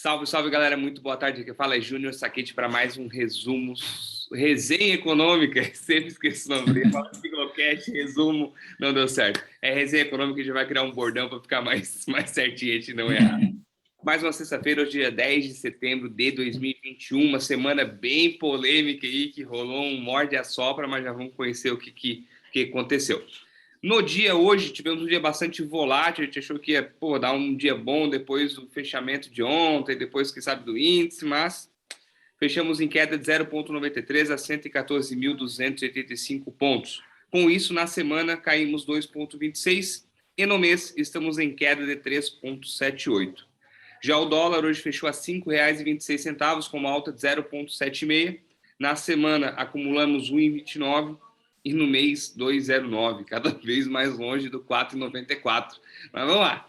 Salve, salve, galera. Muito boa tarde. Aqui fala é Júnior Saquete para mais um resumo, resenha econômica. Sempre esqueço o nome. Fala Ciclocast, resumo, não deu certo. É resenha econômica, a gente vai criar um bordão para ficar mais certinho, a gente não errar. Mais uma sexta-feira, hoje dia 10 de setembro de 2021, uma semana bem polêmica aí, que rolou um morde-a-sopra, mas já vamos conhecer o que aconteceu. No dia hoje, tivemos um dia bastante volátil, a gente achou que ia dar um dia bom depois do fechamento de ontem, depois, quem sabe, do índice, mas fechamos em queda de 0,93 a 114.285 pontos. Com isso, na semana, caímos 2,26 e no mês estamos em queda de 3,78. Já o dólar hoje fechou a R$ 5,26, com uma alta de 0,76. Na semana, acumulamos 1,29 e no mês 2,09, cada vez mais longe do 4,94. Mas vamos lá,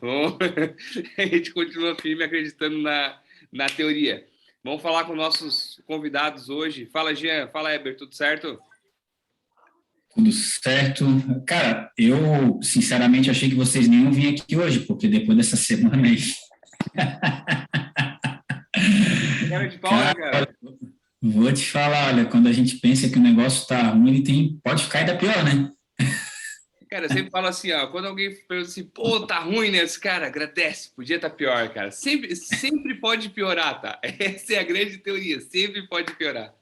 a gente continua firme acreditando na teoria. Vamos falar com nossos convidados hoje. Fala, Jean, fala, Heber, tudo certo? Tudo certo. Cara, eu sinceramente achei que vocês nem iam vir aqui hoje, porque depois dessa semana aí... Cara de pau, né, cara? Vou te falar, olha, quando a gente pensa que o negócio tá ruim, pode ficar ainda pior, né? Cara, eu sempre falo assim, ó, quando alguém pergunta assim, pô, tá ruim, né? Cara, agradece, podia estar pior, cara. Sempre pode piorar, tá? Essa é a grande teoria, sempre pode piorar.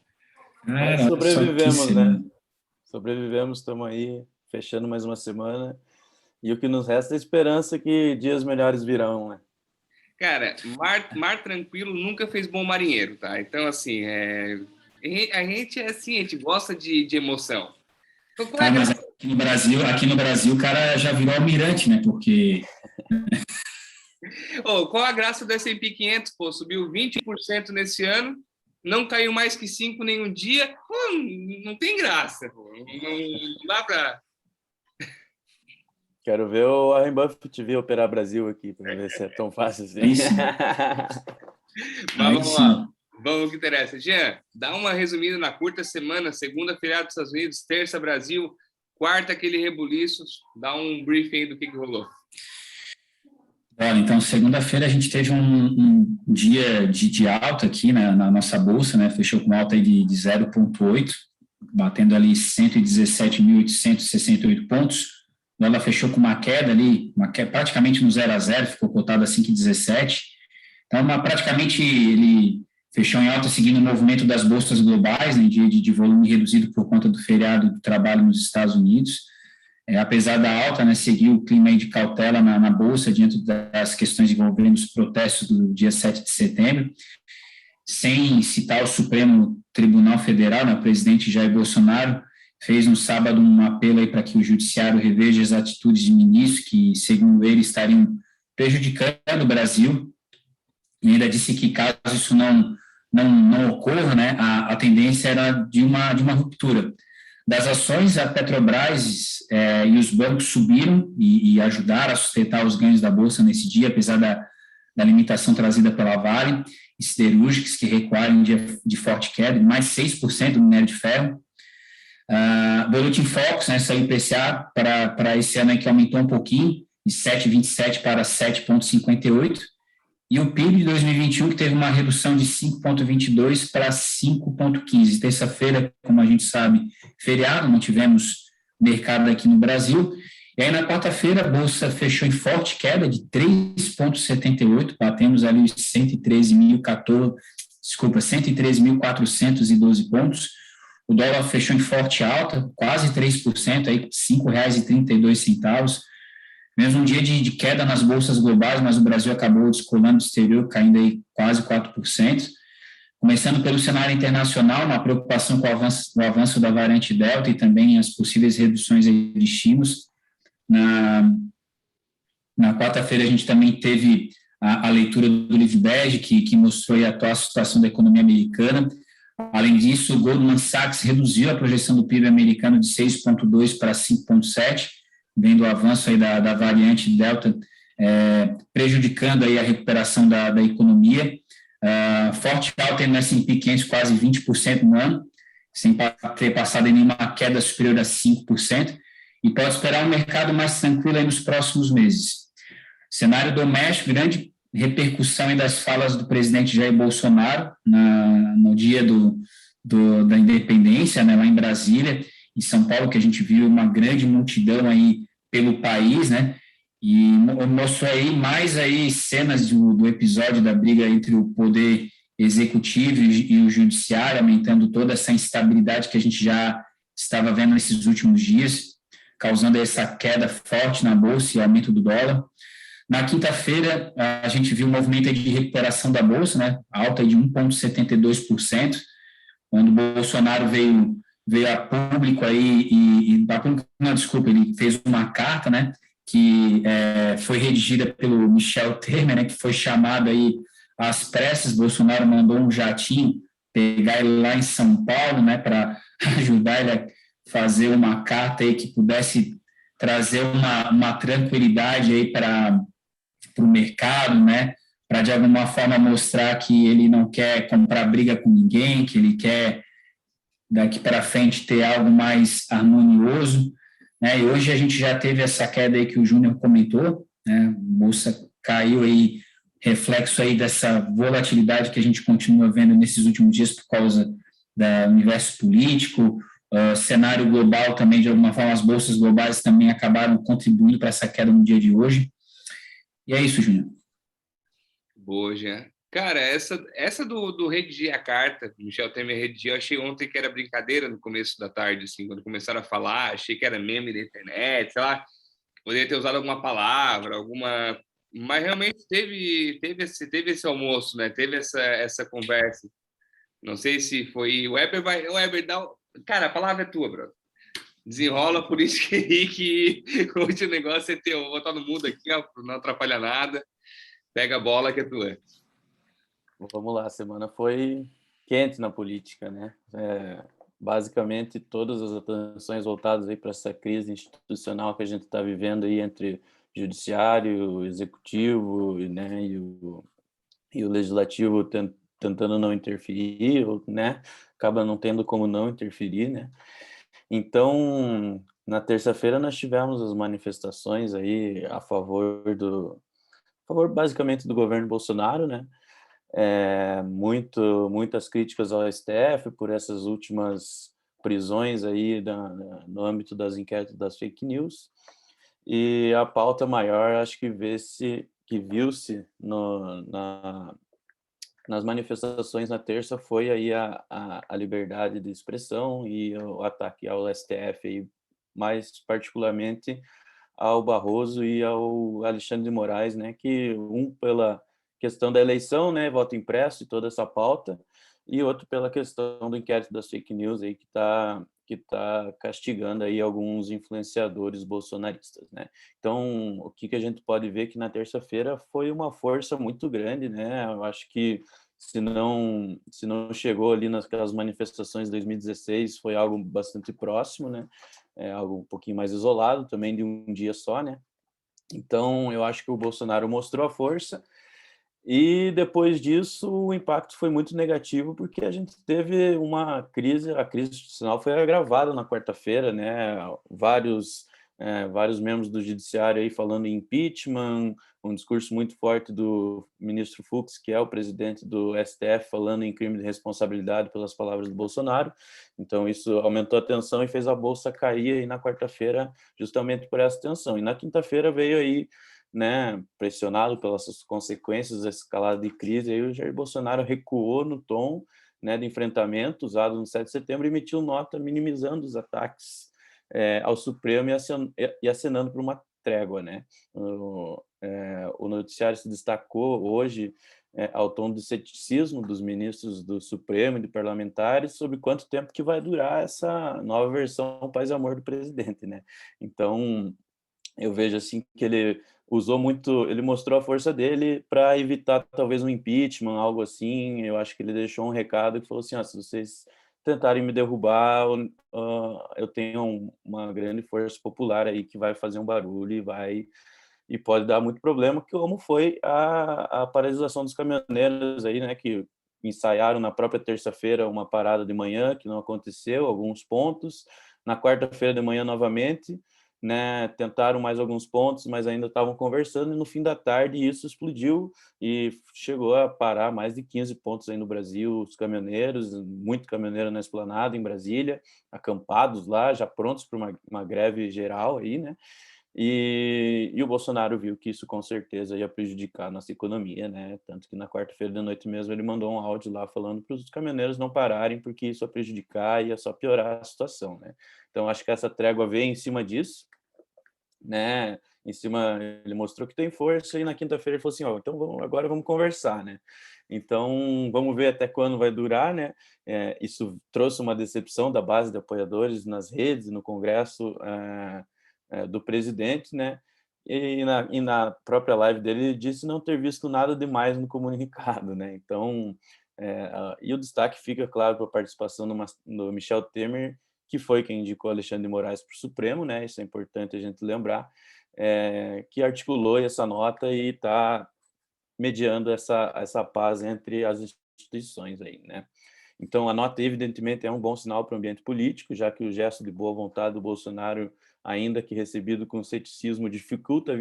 Mas sobrevivemos, né? Sobrevivemos, estamos aí, fechando mais uma semana. E o que nos resta é esperança que dias melhores virão, né? Cara, mar tranquilo nunca fez bom marinheiro, tá? Então, assim, a gente é assim, a gente gosta de emoção. Então, mas aqui no Brasil, o cara já virou almirante, né? Porque... qual a graça do S&P 500, pô? Subiu 20% nesse ano, não caiu mais que 5 nenhum dia. Pô, não tem graça, pô. Não dá pra... Quero ver o Warren Buffett vir operar Brasil aqui, para ver se é tão fácil assim. Mas vamos lá, vamos ao que interessa. Jean, dá uma resumida na curta semana, segunda feriado dos Estados Unidos, terça Brasil, quarta aquele rebuliço, dá um briefing aí do que rolou. Olha, então, segunda-feira a gente teve um dia de alta aqui na nossa bolsa, né? Fechou com alta aí de 0,8, batendo ali 117.868 pontos. O dólar fechou com uma queda ali, praticamente no 0 a 0, ficou cotado a 5,17. Então, praticamente ele fechou em alta seguindo o movimento das bolsas globais, né, de volume reduzido por conta do feriado do trabalho nos Estados Unidos. Apesar da alta, né, seguiu o clima aí de cautela na bolsa diante das questões envolvendo os protestos do dia 7 de setembro, sem citar o Supremo Tribunal Federal, né, o presidente Jair Bolsonaro fez no sábado um apelo aí para que o judiciário reveja as atitudes de ministros que, segundo ele, estariam prejudicando o Brasil, e ainda disse que caso isso não ocorra, né, a tendência era de uma ruptura. Das ações, a Petrobras e os bancos subiram e ajudaram a sustentar os ganhos da Bolsa nesse dia, apesar da limitação trazida pela Vale, e siderúrgicas que recuaram de forte queda, mais 6% do minério de ferro. Boletim Focus, né, saiu o IPCA para esse ano aí que aumentou um pouquinho, de 7,27 para 7,58, e o PIB de 2021 que teve uma redução de 5,22 para 5,15. Terça-feira, como a gente sabe, feriado, não tivemos mercado aqui no Brasil, e aí na quarta-feira a Bolsa fechou em forte queda de 3,78, batemos ali os 113.412 pontos. O dólar fechou em forte alta, quase 3%, aí, R$ 5,32. Mesmo um dia de queda nas bolsas globais, mas o Brasil acabou descolando do exterior, caindo aí quase 4%. Começando pelo cenário internacional, uma preocupação com o avanço da variante Delta e também as possíveis reduções de estímulos. Na quarta-feira, a gente também teve a leitura do Livre Bege, que mostrou a atual situação da economia americana. Além disso, o Goldman Sachs reduziu a projeção do PIB americano de 6,2 para 5,7, vendo o avanço aí da variante Delta, prejudicando aí a recuperação da economia. Forte alta no S&P 500, quase 20% no ano, sem ter passado em nenhuma queda superior a 5%, e pode esperar um mercado mais tranquilo aí nos próximos meses. Cenário doméstico, grande repercussão aí das falas do presidente Jair Bolsonaro no dia da independência, né, lá em Brasília, em São Paulo, que a gente viu uma grande multidão aí pelo país, né, e mostrou aí mais aí cenas do episódio da briga entre o poder executivo e o judiciário, aumentando toda essa instabilidade que a gente já estava vendo nesses últimos dias, causando essa queda forte na bolsa e aumento do dólar. Na quinta-feira, a gente viu um movimento de recuperação da bolsa, né, alta de 1,72%, quando o Bolsonaro veio a público aí ele fez uma carta, né, que foi redigida pelo Michel Temer, né, que foi chamado aí às pressas. Bolsonaro mandou um jatinho pegar ele lá em São Paulo, né, para ajudar ele a fazer uma carta aí que pudesse trazer uma tranquilidade aí para o mercado, né, para de alguma forma mostrar que ele não quer comprar briga com ninguém, que ele quer daqui para frente ter algo mais harmonioso, né? E hoje a gente já teve essa queda aí que o Júnior comentou, né? A bolsa caiu aí, reflexo aí dessa volatilidade que a gente continua vendo nesses últimos dias por causa do universo político, cenário global também, de alguma forma, as bolsas globais também acabaram contribuindo para essa queda no dia de hoje. E é isso, Júnior. Boa, Jean. Cara, essa do redigir a carta, Michel Temer redigiu, eu achei ontem que era brincadeira no começo da tarde, assim, quando começaram a falar, achei que era meme da internet, sei lá, poderia ter usado alguma palavra, alguma... Mas realmente teve esse almoço, né? Teve essa conversa. Não sei se foi... O Weber dá... Cara, a palavra é tua, bro. Desenrola a política aí que hoje o negócio é teu. Vou botar no mundo aqui, ó, não atrapalha nada. Pega a bola que é tua. Vamos lá, a semana foi quente na política, né? Basicamente, todas as atenções voltadas aí para essa crise institucional que a gente está vivendo aí entre judiciário, executivo, né, e o legislativo tentando não interferir, né? Acaba não tendo como não interferir, né? Então, na terça-feira nós tivemos as manifestações aí a favor basicamente do governo Bolsonaro, né? Muitas críticas ao STF por essas últimas prisões aí no âmbito das inquéritos das fake news, e a pauta maior, acho que viu-se nas manifestações na terça foi aí a liberdade de expressão e o ataque ao STF, aí, mais particularmente ao Barroso e ao Alexandre de Moraes, né, que pela questão da eleição, né, voto impresso e toda essa pauta, e outro pela questão do inquérito das fake news aí que tá castigando aí alguns influenciadores bolsonaristas, né? Então, o que a gente pode ver que na terça-feira foi uma força muito grande, né? Eu acho que se não chegou ali naquelas manifestações de 2016, foi algo bastante próximo, né? Algo um pouquinho mais isolado, também de um dia só, né? Então, eu acho que o Bolsonaro mostrou a força. E depois disso, o impacto foi muito negativo, porque a gente teve uma crise, a crise institucional foi agravada na quarta-feira, né? Vários membros do judiciário aí falando em impeachment, um discurso muito forte do ministro Fux, que é o presidente do STF, falando em crime de responsabilidade pelas palavras do Bolsonaro. Então, isso aumentou a tensão e fez a bolsa cair aí na quarta-feira, justamente por essa tensão. E na quinta-feira veio aí, né, pressionado pelas consequências da escalada de crise, aí o Jair Bolsonaro recuou no tom, né, de enfrentamento usado no 7 de setembro e emitiu nota minimizando os ataques ao Supremo e acenando por uma trégua, né? O noticiário se destacou hoje ao tom de ceticismo dos ministros do Supremo e de parlamentares sobre quanto tempo que vai durar essa nova versão paz e amor do presidente, né? Então, eu vejo assim que ele mostrou a força dele para evitar talvez um impeachment, algo assim. Eu acho que ele deixou um recado que falou assim: se vocês tentarem me derrubar, eu tenho uma grande força popular aí que vai fazer um barulho e pode dar muito problema, como foi a paralisação dos caminhoneiros aí, né, que ensaiaram na própria terça-feira uma parada de manhã que não aconteceu, alguns pontos, na quarta-feira de manhã novamente, né, tentaram mais alguns pontos, mas ainda estavam conversando, e no fim da tarde isso explodiu e chegou a parar mais de 15 pontos aí no Brasil, os caminhoneiros, muito caminhoneiro na Esplanada, em Brasília, acampados lá, já prontos para uma greve geral aí, né? E o Bolsonaro viu que isso com certeza ia prejudicar a nossa economia, né? Tanto que na quarta-feira da noite mesmo ele mandou um áudio lá falando para os caminhoneiros não pararem, porque isso ia prejudicar e ia só piorar a situação, né? Então acho que essa trégua veio em cima disso, né? Em cima, ele mostrou que tem força, e na quinta-feira ele falou assim: ó, então agora vamos conversar, né? Então vamos ver até quando vai durar, né? Isso trouxe uma decepção da base de apoiadores nas redes, no Congresso, do presidente, né? E na própria live dele, ele disse não ter visto nada demais no comunicado, né? Então, e o destaque fica, claro, para a participação do Michel Temer, que foi quem indicou Alexandre de Moraes para o Supremo, né? Isso é importante a gente lembrar, que articulou essa nota e está mediando essa paz entre as instituições aí, né? Então, a nota, evidentemente, é um bom sinal para o ambiente político, já que o gesto de boa vontade do Bolsonaro, ainda que recebido com ceticismo, dificulta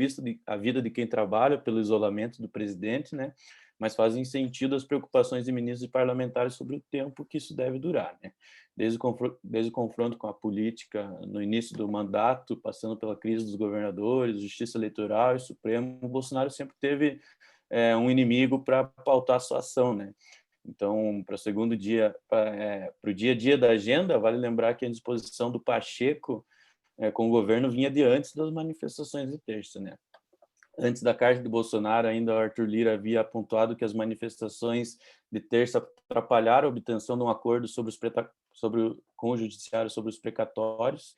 a vida de quem trabalha pelo isolamento do presidente, né? Mas fazem sentido as preocupações de ministros e parlamentares sobre o tempo que isso deve durar, né? Desde o confronto com a política no início do mandato, passando pela crise dos governadores, justiça eleitoral e Supremo, o Bolsonaro sempre teve um inimigo para pautar a sua ação, né? Então, para o segundo dia, para o dia a dia da agenda, vale lembrar que a disposição do Pacheco com o governo vinha de antes das manifestações de terça, né? Antes da carta de Bolsonaro, ainda o Arthur Lira havia apontado que as manifestações de terça atrapalharam a obtenção de um acordo com o judiciário sobre os precatórios.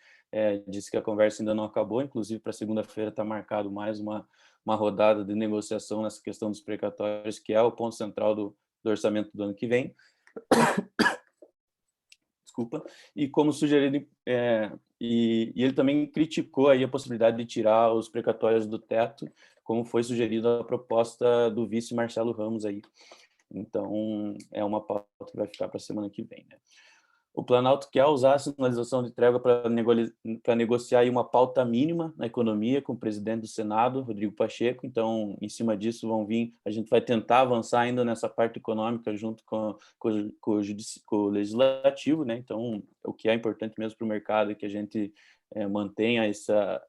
Disse que a conversa ainda não acabou, inclusive para segunda-feira está marcado mais uma rodada de negociação nessa questão dos precatórios, que é o ponto central do orçamento do ano que vem. Desculpa. E como sugerido, e ele também criticou aí a possibilidade de tirar os precatórios do teto, como foi sugerido a proposta do vice Marcelo Ramos aí. Então, é uma pauta que vai ficar para a semana que vem, né? O Planalto quer usar a sinalização de trégua para negociar aí uma pauta mínima na economia com o presidente do Senado, Rodrigo Pacheco. Então, em cima disso, a gente vai tentar avançar ainda nessa parte econômica junto com o Legislativo, né? Então, o que é importante mesmo para o mercado é que a gente mantenha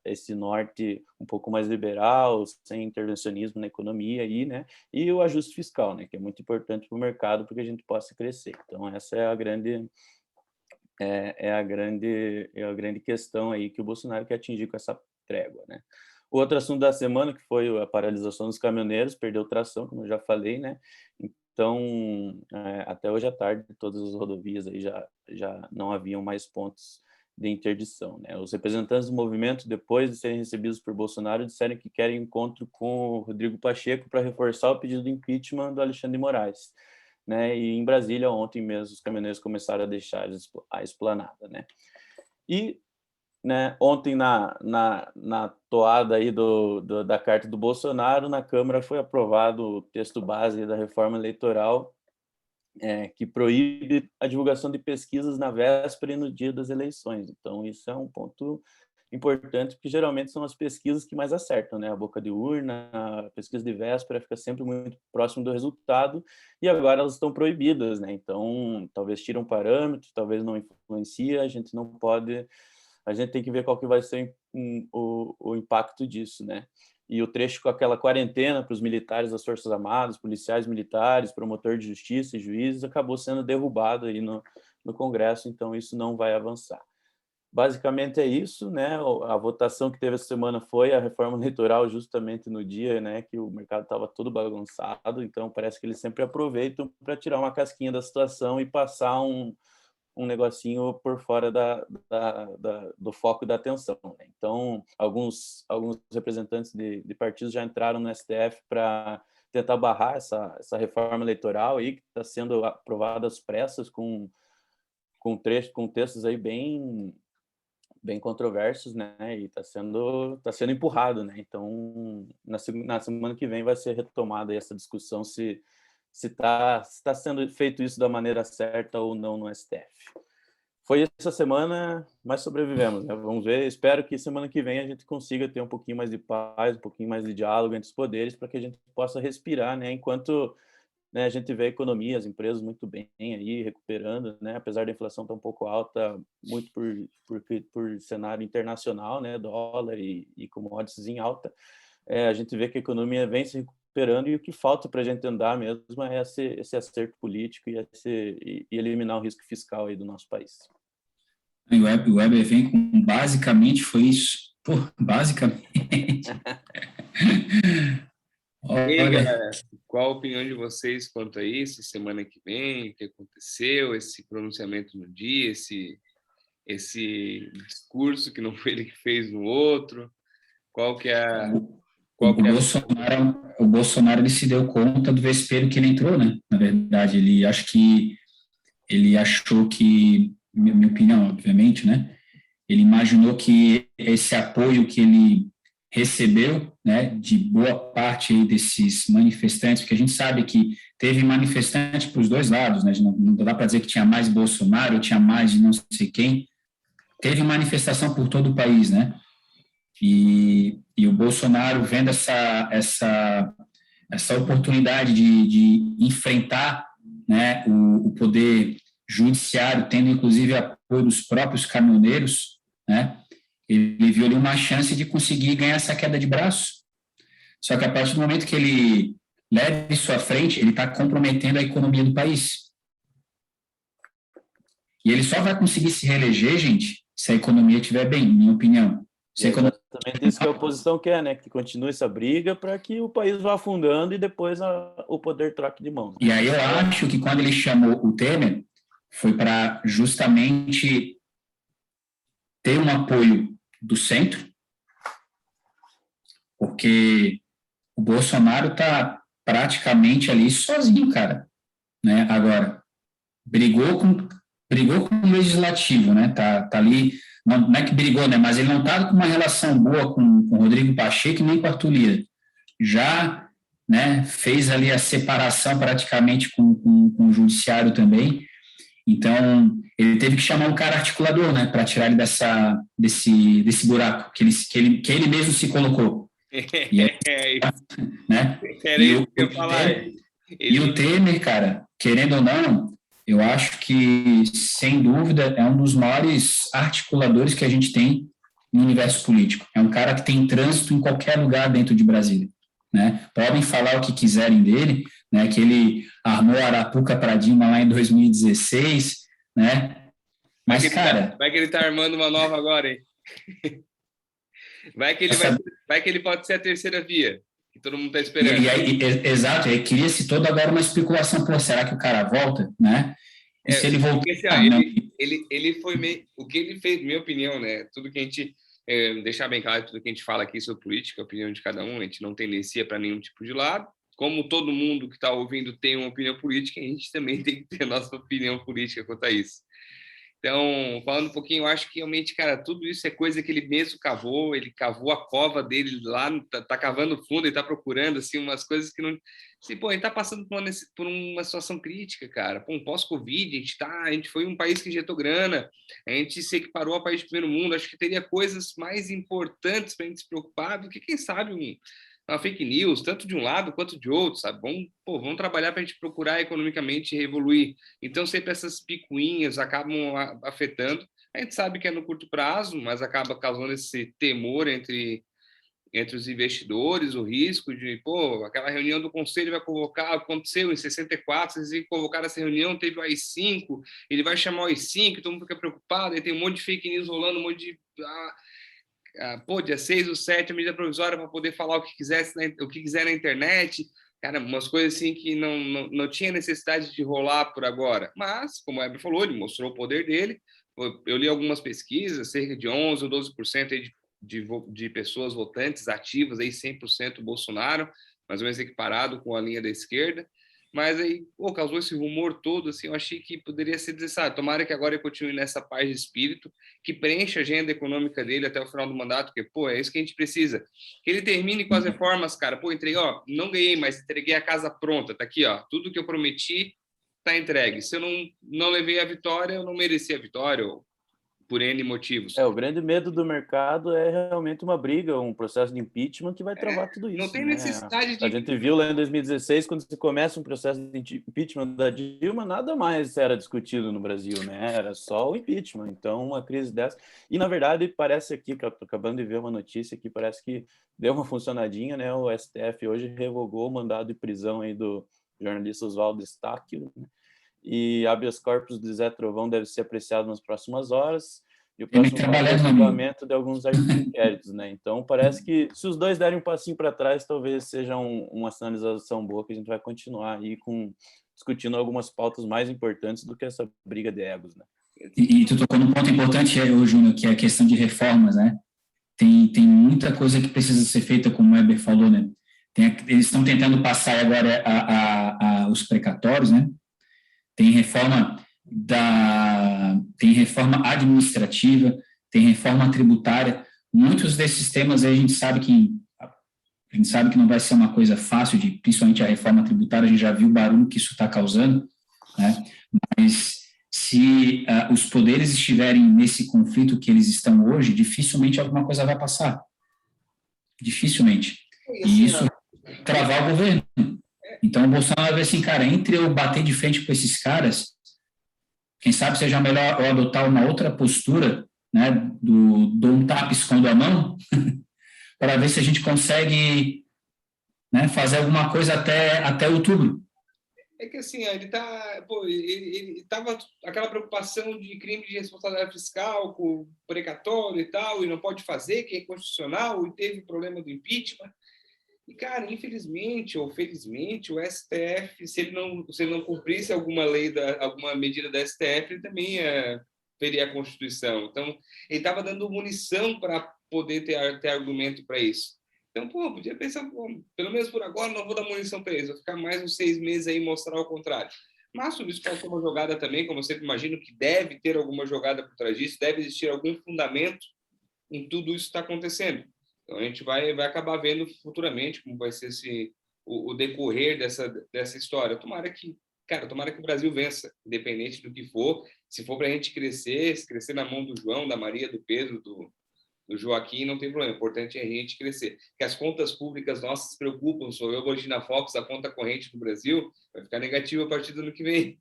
esse norte um pouco mais liberal, sem intervencionismo na economia aí, né? E o ajuste fiscal, né? Que é muito importante para o mercado para que a gente possa crescer. Então, essa é a grande questão aí que o Bolsonaro quer atingir com essa trégua, né? O outro assunto da semana, que foi a paralisação dos caminhoneiros, perdeu tração, como eu já falei, né? Então, até hoje à tarde, todas as rodovias aí já não haviam mais pontos de interdição, né? Os representantes do movimento, depois de serem recebidos por Bolsonaro, disseram que querem encontro com o Rodrigo Pacheco para reforçar o pedido de impeachment do Alexandre de Moraes, né? E em Brasília, ontem mesmo, os caminhoneiros começaram a deixar a esplanada, né? E, né, ontem, na toada aí da carta do Bolsonaro, na Câmara foi aprovado o texto base da reforma eleitoral, que proíbe a divulgação de pesquisas na véspera e no dia das eleições. Então, isso é um ponto importante, porque geralmente são as pesquisas que mais acertam, né? A boca de urna, a pesquisa de véspera fica sempre muito próximo do resultado, e agora elas estão proibidas, né? Então, talvez tire um parâmetro, talvez não influencia, a gente não pode... A gente tem que ver qual que vai ser o impacto disso, né? E o trecho com aquela quarentena para os militares das Forças Armadas, policiais militares, promotor de justiça e juízes, acabou sendo derrubado aí no Congresso, então isso não vai avançar. Basicamente é isso, né? A votação que teve essa semana foi a reforma eleitoral justamente no dia, né, que o mercado estava todo bagunçado, então parece que eles sempre aproveitam para tirar uma casquinha da situação e passar um negocinho por fora do foco da atenção, né? Então, alguns representantes de partidos já entraram no STF para tentar barrar essa reforma eleitoral aí, que está sendo aprovada às pressas com textos aí bem controversos, né? E está sendo empurrado, né? Então, na semana que vem vai ser retomada essa discussão se está sendo feito isso da maneira certa ou não no STF. foi essa semana, mas sobrevivemos, né? Vamos ver. Espero que semana que vem a gente consiga ter um pouquinho mais de paz, um pouquinho mais de diálogo entre os poderes, para que a gente possa respirar, né? Enquanto, né, a gente vê a economia, as empresas muito bem aí, recuperando, né? Apesar da inflação estar um pouco alta, muito por cenário internacional, né? Dólar e commodities em alta, a gente vê que a economia vem se recuperando, e o que falta para a gente andar mesmo é esse acerto político e eliminar o risco fiscal aí do nosso país. O Weber vem com basicamente foi isso. Pô, basicamente. E aí, Olha, galera, qual a opinião de vocês quanto a isso? Semana que vem, o que aconteceu? Esse pronunciamento no dia, esse discurso que não foi ele que fez no outro? Qual que é a... o Qual que é a... Bolsonaro ele se deu conta do vespeiro que ele entrou, né? Na verdade, ele achou que, minha opinião, obviamente, né? Ele imaginou que esse apoio que ele recebeu, né, de boa parte aí desses manifestantes, porque a gente sabe que teve manifestante para os dois lados, né? Não dá para dizer que tinha mais Bolsonaro, tinha mais de não sei quem. Teve manifestação por todo o país, né? E o Bolsonaro vendo essa oportunidade de enfrentar, né, o poder judiciário, tendo inclusive apoio dos próprios caminhoneiros, né, ele viu ali uma chance de conseguir ganhar essa queda de braço. Só que a partir do momento que ele leva isso à frente, ele está comprometendo a economia do país. E ele só vai conseguir se reeleger, gente, se a economia estiver bem, minha opinião. É exatamente isso que a oposição quer, né? Que continue essa briga para que o país vá afundando e depois o poder troque de mão. E aí eu acho que quando ele chamou o Temer, foi para justamente ter um apoio do centro, porque o Bolsonaro está praticamente ali sozinho, cara. Né? Agora, brigou com o legislativo, né? Tá ali, não é que brigou, né? Mas ele não está com uma relação boa com o Rodrigo Pacheco e nem com o Arthur Lira. Já, né, fez ali a separação praticamente com o judiciário também. Então, ele teve que chamar um cara articulador, né, para tirar ele desse buraco que ele mesmo se colocou. E aí, né? Era isso que eu ia falar. E o Temer, cara, querendo ou não, eu acho que, sem dúvida, é um dos maiores articuladores que a gente tem no universo político. É um cara que tem trânsito em qualquer lugar dentro de Brasília. Né? Podem falar o que quiserem dele, né? Que ele armou a Arapuca para Dilma lá em 2016, né? Mas, cara... Vai que ele tá armando uma nova agora, hein? Vai que ele pode ser a terceira via, que todo mundo está esperando. Exato, aí cria-se toda agora uma especulação, pô, será que o cara volta, né? E se ele voltar... Ele foi meio... O que ele fez, minha opinião, né? Tudo que a gente... deixar bem claro, tudo que a gente fala aqui sobre política, a opinião de cada um, a gente não tendencia para nenhum tipo de lado. Como todo mundo que está ouvindo tem uma opinião política, a gente também tem que ter a nossa opinião política quanto a isso. Então, falando um pouquinho, eu acho que realmente, cara, tudo isso é coisa que ele mesmo cavou, ele cavou a cova dele lá, tá cavando fundo e tá procurando, assim, umas coisas que não... Assim, pô, ele tá passando por uma situação crítica, cara. Pô, um pós-Covid, a gente foi um país que injetou grana, a gente se equiparou ao país de primeiro mundo, acho que teria coisas mais importantes para a gente se preocupar do que, quem sabe, uma fake news, tanto de um lado quanto de outro, sabe? Vamos trabalhar para a gente procurar economicamente evoluir. Então, sempre essas picuinhas acabam afetando. A gente sabe que é no curto prazo, mas acaba causando esse temor entre os investidores, o risco de, aquela reunião do conselho vai convocar, aconteceu em 64, vocês convocaram essa reunião, teve o AI-5, ele vai chamar o AI-5, todo mundo fica preocupado, aí tem um monte de fake news rolando, um monte de... dia 6 ou 7, a medida provisória para poder falar o que quiser na internet. Cara, umas coisas assim que não tinha necessidade de rolar por agora. Mas, como o Weber falou, ele mostrou o poder dele. Eu li algumas pesquisas, cerca de 11% ou 12% aí de pessoas votantes ativas, aí 100% Bolsonaro, mais ou menos equiparado com a linha da esquerda. Mas aí, causou esse rumor todo, assim, eu achei que poderia ser necessário. Tomara que agora ele continue nessa paz de espírito, que preencha a agenda econômica dele até o final do mandato, porque, é isso que a gente precisa. Que ele termine com as reformas, cara. Entreguei, não ganhei, mas entreguei a casa pronta, tá aqui, ó. Tudo que eu prometi, está entregue. Se eu não levei a vitória, eu não mereci a vitória, ou por N motivos. O grande medo do mercado é realmente uma briga, um processo de impeachment que vai travar tudo isso. Não tem né? necessidade de... A gente viu lá em 2016, quando se começa um processo de impeachment da Dilma, nada mais era discutido no Brasil, né? Era só o impeachment. Então, uma crise dessa... E, na verdade, parece aqui, que eu estou acabando de ver uma notícia que parece que deu uma funcionadinha, né? O STF hoje revogou o mandado de prisão aí do jornalista Oswaldo Stacchio, né? E habeas corpus de Zé Trovão deve ser apreciado nas próximas horas, e o próximo passo é o julgamento de alguns inquéritos, né? Então, parece que se os dois derem um passinho para trás, talvez seja uma sinalização boa, que a gente vai continuar aí discutindo algumas pautas mais importantes do que essa briga de egos, né? E tu tocou num ponto importante, Júnior, que é a questão de reformas, né? Tem muita coisa que precisa ser feita, como o Weber falou, né? Eles estão tentando passar agora os precatórios, né? Tem reforma administrativa, tem reforma tributária. Muitos desses temas aí a gente sabe que não vai ser uma coisa fácil, principalmente a reforma tributária, a gente já viu o barulho que isso está causando, né? Mas se os poderes estiverem nesse conflito que eles estão hoje, dificilmente alguma coisa vai passar. Dificilmente. E isso travar o governo. Então, o Bolsonaro vai ver assim, cara, entre eu bater de frente com esses caras, quem sabe seja melhor eu adotar uma outra postura, né, do um tapa escondo a mão, para ver se a gente consegue, né, fazer alguma coisa até outubro. É que assim, ele estava aquela preocupação de crime de responsabilidade fiscal, com precatório e tal, e não pode fazer, que é inconstitucional, e teve o problema do impeachment. E, cara, infelizmente ou felizmente, o STF, se ele não cumprisse alguma medida da STF, ele também feria a Constituição. Então, ele estava dando munição para poder ter argumento para isso. Então, podia pensar, pelo menos por agora, não vou dar munição para eles, vou ficar mais uns 6 meses aí e mostrar o contrário. Mas tudo isso pode ser uma jogada também, como eu sempre imagino que deve ter alguma jogada por trás disso, deve existir algum fundamento em tudo isso que está acontecendo. Então, a gente vai acabar vendo futuramente como vai ser o decorrer dessa história. Tomara que o Brasil vença, independente do que for. Se for para a gente crescer, se crescer na mão do João, da Maria, do Pedro, do Joaquim, não tem problema. O importante é a gente crescer. Que as contas públicas nossas se preocupam. Sou eu hoje na Fox, a conta corrente do Brasil vai ficar negativa a partir do ano que vem.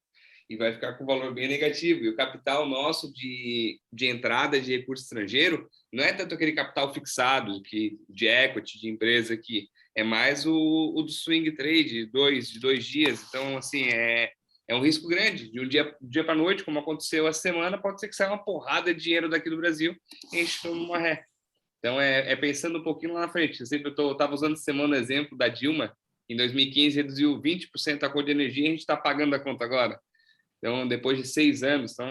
E vai ficar com valor bem negativo. E o capital nosso de entrada de recurso estrangeiro não é tanto aquele capital fixado, de equity, de empresa, que é mais o do swing trade, de dois dias. Então, assim, é um risco grande. De um dia para a noite, como aconteceu essa semana, pode ser que saia uma porrada de dinheiro daqui do Brasil e a gente toma uma ré. Então, é pensando um pouquinho lá na frente. Eu estava usando essa semana o exemplo da Dilma. Em 2015, reduziu 20% a conta de energia e a gente está pagando a conta agora. Então, depois de 6 anos, então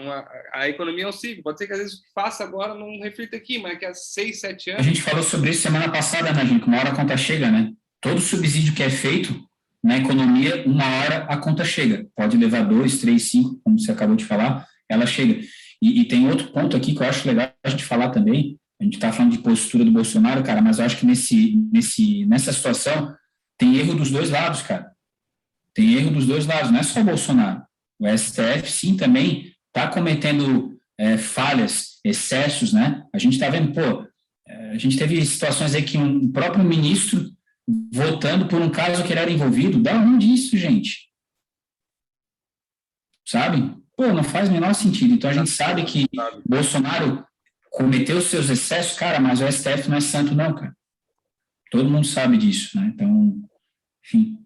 a economia é um ciclo. Pode ser que às vezes o que faça agora não reflita aqui, mas que há 6, 7 anos... A gente falou sobre isso semana passada, né, gente? Uma hora a conta chega, né? Todo subsídio que é feito na economia, uma hora a conta chega. Pode levar 2, 3, 5, como você acabou de falar, ela chega. E tem outro ponto aqui que eu acho legal a gente falar também. A gente está falando de postura do Bolsonaro, cara, mas eu acho que nessa situação tem erro dos dois lados, cara. Tem erro dos dois lados, não é só o Bolsonaro. O STF, sim, também está cometendo falhas, excessos, né? A gente está vendo, a gente teve situações aí que um próprio ministro votando por um caso que ele era envolvido. Da onde isso, gente? Sabe? Não faz o menor sentido. Então, a gente sabe que Bolsonaro cometeu seus excessos, cara, mas o STF não é santo, não, cara. Todo mundo sabe disso, né? Então, enfim...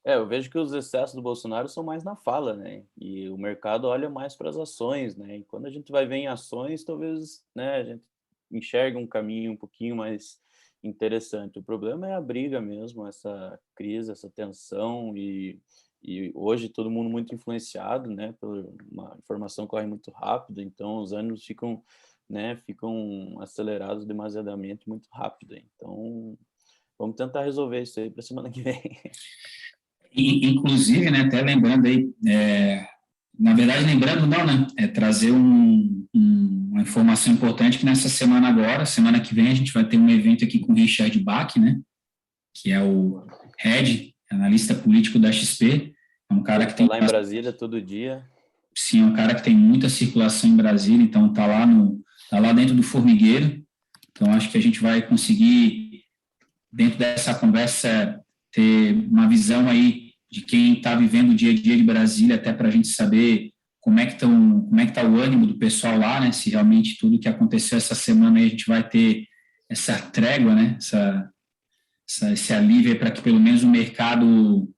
Eu vejo que os excessos do Bolsonaro são mais na fala, né? E o mercado olha mais para as ações, né? E quando a gente vai ver em ações, talvez, né, a gente enxerga um caminho um pouquinho mais interessante. O problema é a briga mesmo, essa crise, essa tensão e hoje todo mundo muito influenciado, né? A informação corre muito rápido, então os ânimos ficam acelerados demasiadamente muito rápido. Então, vamos tentar resolver isso aí para a semana que vem. Inclusive, né, até lembrando aí, na verdade, lembrando não, né, trazer uma informação importante que nessa semana agora, semana que vem, a gente vai ter um evento aqui com o Richard Bach, né, que é o head, analista político da XP, É um cara que tem lá em Brasília todo dia. Sim, é um cara que tem muita circulação em Brasília, então tá lá dentro do formigueiro. Então acho que a gente vai conseguir dentro dessa conversa ter uma visão aí de quem está vivendo o dia a dia de Brasília, até para a gente saber como é que está o ânimo do pessoal lá, né? Se realmente tudo que aconteceu essa semana aí a gente vai ter essa trégua, né? Esse alívio para que pelo menos o mercado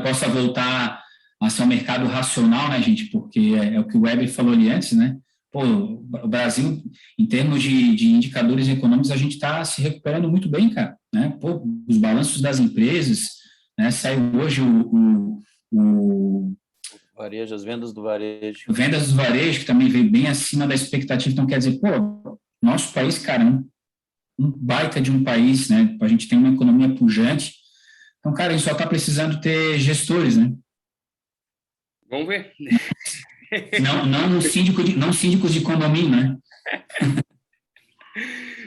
possa voltar a ser um mercado racional, né, gente? Porque é o que o Weber falou ali antes, né? Pô, o Brasil, em termos de indicadores econômicos, a gente está se recuperando muito bem, cara, né? Pô, os balanços das empresas, né? Saiu hoje o Varejo, as vendas do varejo. vendas do varejo, que também veio bem acima da expectativa. Então, quer dizer, pô, nosso país, cara, um baita de um país, né? A gente tem uma economia pujante. Então, cara, a gente só está precisando ter gestores, né? Vamos ver. Não síndicos de condomínio, né?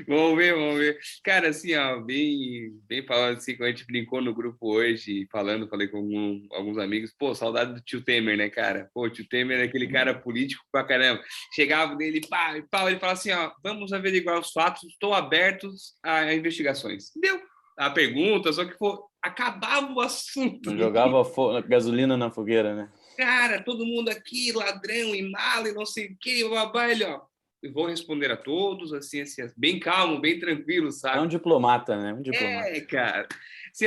Vamos ver, vamos ver. Cara, assim, ó, bem falando assim, quando a gente brincou no grupo hoje, falei com alguns amigos, pô, saudade do tio Temer, né, cara? Pô, o tio Temer é aquele cara político pra caramba. Chegava dele, pá, ele falava assim, ó, vamos averiguar os fatos, estou abertos a investigações. Deu a pergunta, só que, pô, acabava o assunto. Não jogava gasolina na fogueira, né? Cara, todo mundo aqui, ladrão e mala e não sei o que, babá, ele, ó, eu vou responder a todos, assim, bem calmo, bem tranquilo, sabe? É um diplomata, né? Um diplomata. Cara. Assim,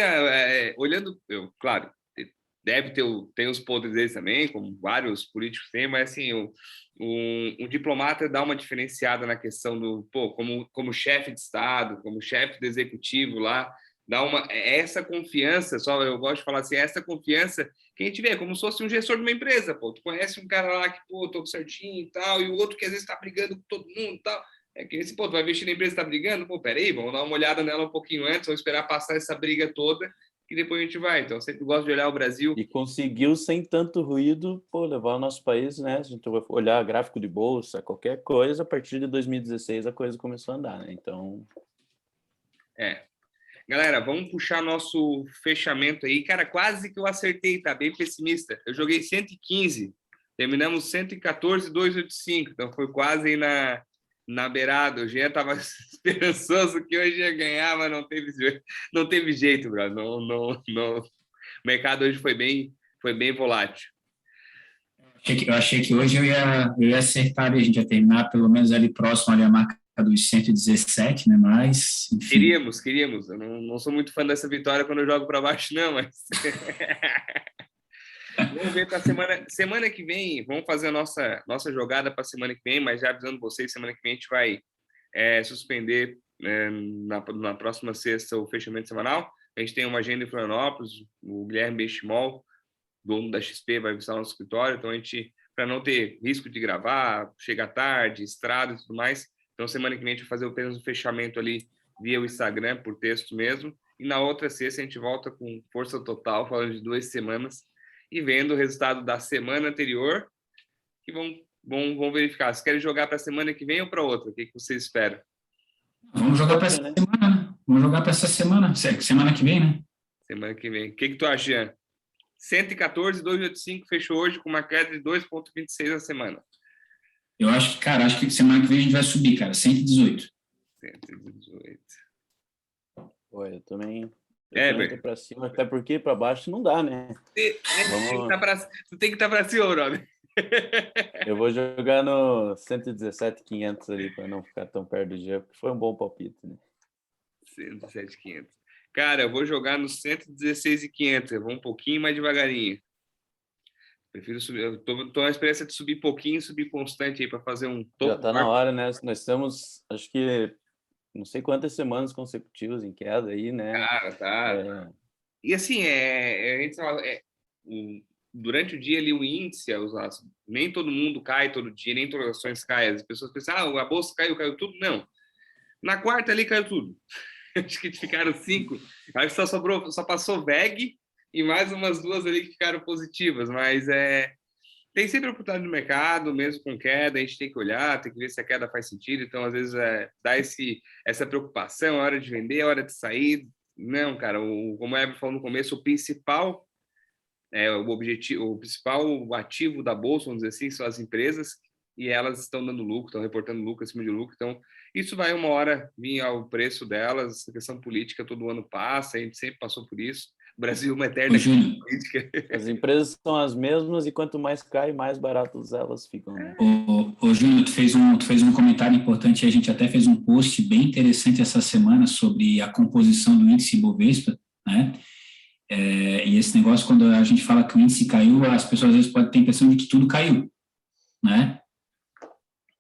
olhando, claro, tem os podres deles também, como vários políticos têm, mas assim, um diplomata dá uma diferenciada na questão do, pô, como chefe de Estado, como chefe do executivo lá, dá essa confiança, só eu gosto de falar assim, essa confiança que a gente vê como se fosse um gestor de uma empresa, pô, tu conhece um cara lá que, pô, tô certinho e tal, e o outro que às vezes tá brigando com todo mundo e tal, é que esse, pô, tu vai investir na empresa, tá brigando, pô, peraí, vamos dar uma olhada nela um pouquinho antes, vamos esperar passar essa briga toda, e depois a gente vai, então eu sempre gosto de olhar o Brasil. E conseguiu, sem tanto ruído, pô, levar o nosso país, né? Se a gente vai olhar gráfico de bolsa, qualquer coisa, a partir de 2016 a coisa começou a andar, né? Então... Galera, vamos puxar nosso fechamento aí. Cara, quase que eu acertei, tá bem pessimista. Eu joguei 115, terminamos 114,285, então foi quase aí na beirada. O Jean estava esperançoso que hoje ia ganhar, mas não teve jeito, bro. Não. O mercado hoje foi bem volátil. Eu achei que hoje eu ia acertar, a gente ia terminar pelo menos ali próximo ali a marca dos 117, né? Mas, enfim. Queríamos. Eu não sou muito fã dessa vitória quando eu jogo para baixo, não, mas... Vamos ver para semana que vem. Vamos fazer a nossa jogada para semana que vem, mas já avisando vocês, semana que vem a gente vai suspender na próxima sexta o fechamento semanal. A gente tem uma agenda em Florianópolis, o Guilherme Benchimol, dono da XP, vai visitar o nosso escritório, então a gente, para não ter risco de gravar, chegar tarde, estrada e tudo mais, então semana que vem a gente vai fazer apenas um fechamento ali via o Instagram, por texto mesmo, e na outra sexta a gente volta com força total, falando de 2 semanas, e vendo o resultado da semana anterior, que vão verificar. Se querem jogar para a semana que vem ou para outra, o que vocês esperam? Vamos jogar para essa semana, né? Vamos jogar para essa semana que vem, né? Semana que vem. O que tu acha, Jean? 114,285 fechou hoje com uma queda de 2,26 na semana. Eu acho que semana que vem a gente vai subir, cara, 118. 118. Pô, eu também tô para cima, até porque para baixo não dá, né? Tu tem que estar para cima, brother. Eu vou jogar no 117,500 ali para não ficar tão perto do Jean, porque foi um bom palpite, né? 117,500. Cara, eu vou jogar no 116,500. Eu vou um pouquinho mais devagarinho. Prefiro subir. Eu tô na experiência de subir pouquinho, subir constante aí para fazer um topo. Já tá na hora, né? Nós estamos, acho que, não sei quantas semanas consecutivas em queda aí, né? Cara, tá. E assim, a gente fala, durante o dia ali o índice, nem todo mundo cai todo dia, nem todas as ações caem. As pessoas pensam, a bolsa caiu tudo. Não. Na quarta ali caiu tudo. Acho que ficaram 5. Acho que só passou VEG e mais umas 2 ali que ficaram positivas. Mas tem sempre oportunidade no mercado, mesmo com queda, a gente tem que olhar, tem que ver se a queda faz sentido. Então, às vezes, dá essa preocupação, é hora de vender, é hora de sair. Não, cara, como o Eber falou no começo, o principal o objetivo, o principal ativo da bolsa, vamos dizer assim, são as empresas, e elas estão dando lucro, estão reportando lucro acima de lucro. Então, isso vai uma hora vir ao preço delas. Essa questão política todo ano passa, a gente sempre passou por isso. O Brasil é uma eterna política. As empresas são as mesmas e quanto mais cai, mais baratas elas ficam. Né? Ô, Júnior, tu fez um comentário importante, a gente até fez um post bem interessante essa semana sobre a composição do índice Bovespa, né? E esse negócio, quando a gente fala que o índice caiu, as pessoas às vezes podem ter a impressão de que tudo caiu, né?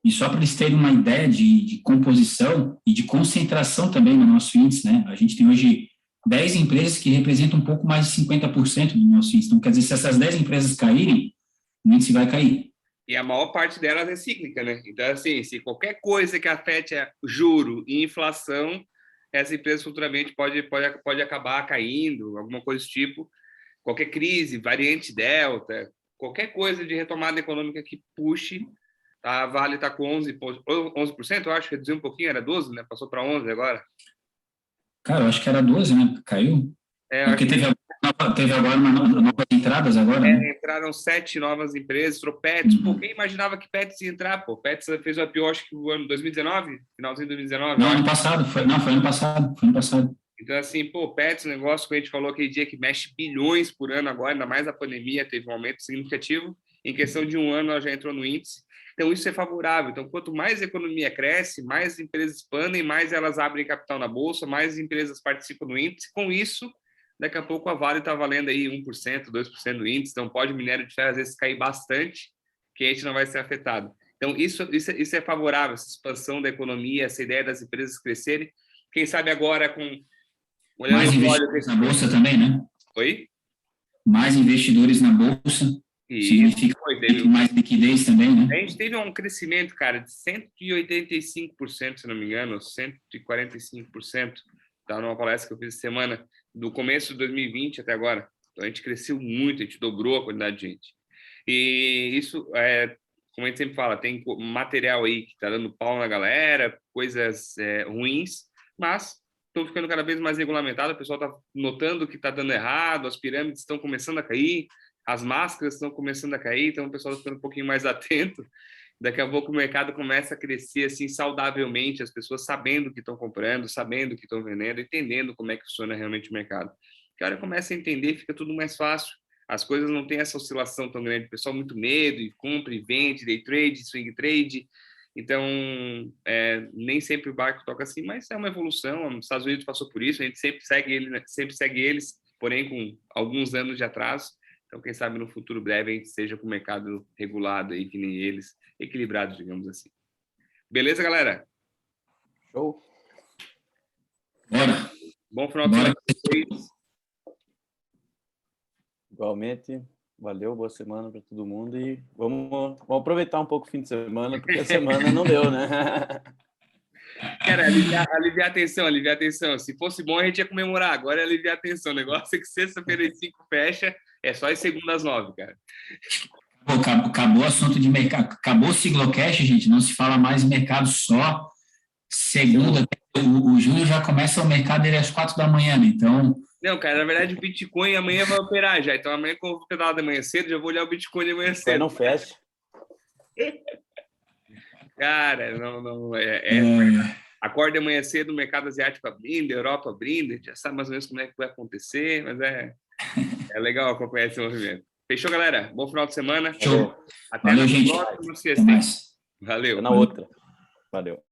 E só para eles terem uma ideia de composição e de concentração também no nosso índice, né? A gente tem hoje 10 empresas que representam um pouco mais de 50% do nosso índice. Então, quer dizer, se essas 10 empresas caírem, o índice vai cair. E a maior parte delas é cíclica, né? Então, assim, se qualquer coisa que afete juro e inflação, essa empresa futuramente pode acabar caindo, alguma coisa do tipo. Qualquer crise, variante Delta, qualquer coisa de retomada econômica que puxe, a Vale está com 11%, eu acho, reduziu um pouquinho, era 12%, né? Passou para 11% agora. Cara, eu acho que era 12, né? Caiu. Porque teve agora novas entradas agora, né? Entraram 7 novas empresas, entrou Pets. Pô, quem imaginava que Pets ia entrar? Pô, Pets fez o IPO, acho que no ano 2019, finalzinho de 2019. Não, ano passado. Foi ano passado. Então, assim, pô, Pets, um negócio que a gente falou aquele dia que mexe bilhões por ano agora, ainda mais a pandemia, teve um aumento significativo. Em questão de um ano, ela já entrou no índice. Então, isso é favorável. Então, quanto mais a economia cresce, mais empresas expandem, mais elas abrem capital na bolsa, mais empresas participam do índice. Com isso, daqui a pouco a Vale está valendo aí 1%, 2% do índice. Então, pode minério de ferro, às vezes, cair bastante, que a gente não vai ser afetado. Então, isso é favorável, essa expansão da economia, essa ideia das empresas crescerem. Quem sabe agora com... Mais investidores na bolsa também, né? Oi? Mais investidores na bolsa. Significa mais liquidez também, né? A gente teve um crescimento, cara, de 185%, se não me engano, 145%, tá numa palestra que eu fiz essa semana, do começo de 2020 até agora. Então, a gente cresceu muito, a gente dobrou a quantidade de gente. E isso, como a gente sempre fala, tem material aí que tá dando pau na galera, coisas ruins, mas estão ficando cada vez mais regulamentadas, o pessoal está notando que está dando errado, as pirâmides estão começando a cair, as máscaras estão começando a cair, então o pessoal está ficando um pouquinho mais atento. Daqui a pouco o mercado começa a crescer assim saudavelmente, as pessoas sabendo o que estão comprando, sabendo o que estão vendendo, entendendo como é que funciona realmente o mercado. Que a hora começa a entender, fica tudo mais fácil. As coisas não têm essa oscilação tão grande. O pessoal muito medo, e compra e vende, day trade, swing trade. Então, nem sempre o barco toca assim, mas é uma evolução. Os Estados Unidos passou por isso, a gente sempre segue eles, porém com alguns anos de atraso. Então, quem sabe no futuro breve a gente esteja com o mercado regulado aí, que nem eles, equilibrados, digamos assim. Beleza, galera? Show. Bora. Bom final de semana para vocês. Igualmente. Valeu, boa semana para todo mundo e vamos aproveitar um pouco o fim de semana, porque a semana não deu, né? Cara, aliviar a tensão. Se fosse bom, a gente ia comemorar. Agora é aliviar a tensão. O negócio é que sexta-feira às 5 fecha, é só às segunda às 9, cara. Acabou o assunto de mercado. Acabou o Siglocast, gente. Não se fala mais em mercado só. Segunda, o Júnior já começa o mercado dele às 4 da manhã, né? Então... Não, cara, na verdade o Bitcoin amanhã vai operar já. Então amanhã, quando eu vou pedalar de manhã cedo, já vou olhar o Bitcoin de manhã cedo. Não fecha. Cara, não acorda de manhã cedo, o mercado asiático abrindo, Europa abrindo, a gente já sabe mais ou menos como é que vai acontecer, mas é legal acompanhar esse movimento. Fechou, galera? Bom final de semana. Show. Até Valeu, na gente. próxima sexta. Até mais. Valeu. Até na outra. Valeu.